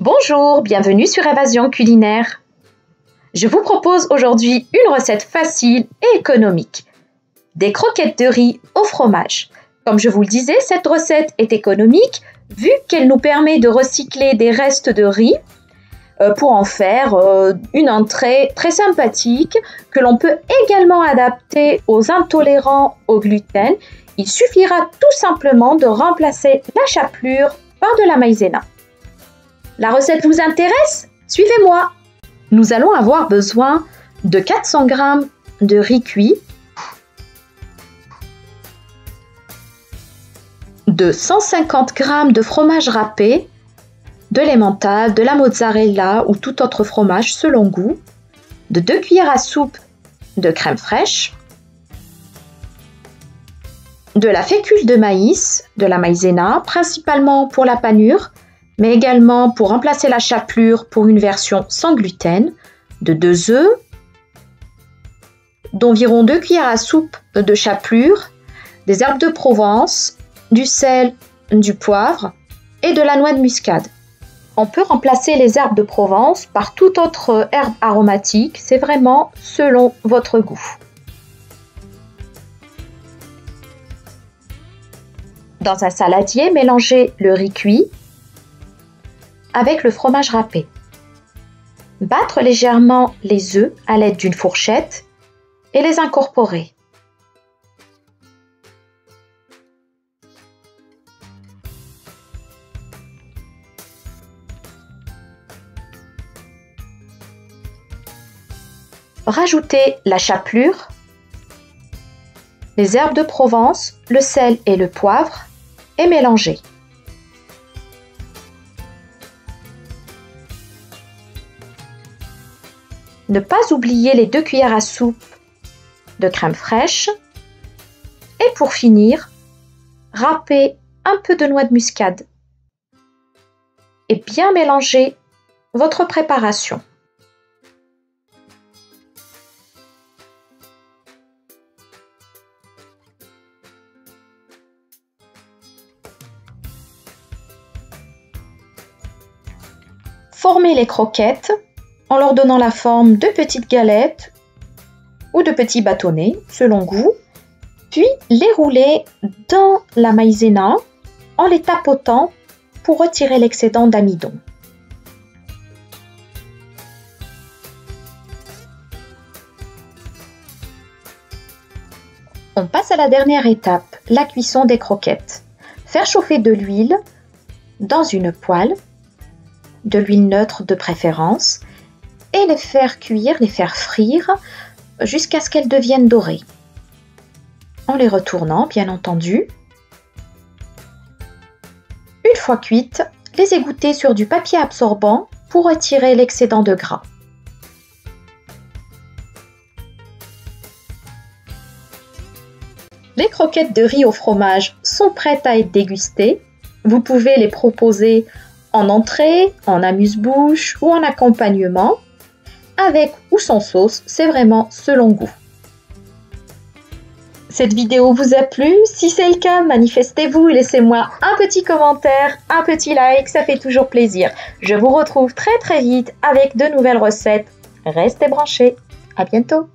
Bonjour, bienvenue sur Évasion culinaire. Je vous propose aujourd'hui une recette facile et économique. Des croquettes de riz au fromage. Comme je vous le disais, cette recette est économique vu qu'elle nous permet de recycler des restes de riz pour en faire une entrée très sympathique que l'on peut également adapter aux intolérants au gluten. Il suffira tout simplement de remplacer la chapelure par de la maïzena. La recette vous intéresse? Suivez-moi! Nous allons avoir besoin de 400 g de riz cuit, de 150 g de fromage râpé, de l'emmental, de la mozzarella ou tout autre fromage selon goût, de 2 cuillères à soupe de crème fraîche, de la fécule de maïs, de la maïzena, principalement pour la panure, mais également pour remplacer la chapelure pour une version sans gluten, de 2 œufs, d'environ 2 cuillères à soupe de chapelure, des herbes de Provence, du sel, du poivre et de la noix de muscade. On peut remplacer les herbes de Provence par toute autre herbe aromatique, c'est vraiment selon votre goût. Dans un saladier, mélangez le riz cuit avec le fromage râpé. Battre légèrement les œufs à l'aide d'une fourchette et les incorporer. Rajoutez la chapelure, les herbes de Provence, le sel et le poivre et mélangez. Ne pas oublier les 2 cuillères à soupe de crème fraîche. Et pour finir, râpez un peu de noix de muscade. Et bien mélanger votre préparation. Formez les croquettes en leur donnant la forme de petites galettes ou de petits bâtonnets selon goût, puis les rouler dans la maïzena en les tapotant pour retirer l'excédent d'amidon. On passe à la dernière étape, la cuisson des croquettes. Faire chauffer de l'huile dans une poêle, de l'huile neutre de préférence, et les faire cuire, les faire frire jusqu'à ce qu'elles deviennent dorées. En les retournant, bien entendu. Une fois cuites, les égoutter sur du papier absorbant pour retirer l'excédent de gras. Les croquettes de riz au fromage sont prêtes à être dégustées. Vous pouvez les proposer en entrée, en amuse-bouche ou en accompagnement. Avec ou sans sauce, c'est vraiment selon goût. Cette vidéo vous a plu? Si c'est le cas, manifestez-vous et laissez-moi un petit commentaire, un petit like, ça fait toujours plaisir. Je vous retrouve très vite avec de nouvelles recettes. Restez branchés, à bientôt!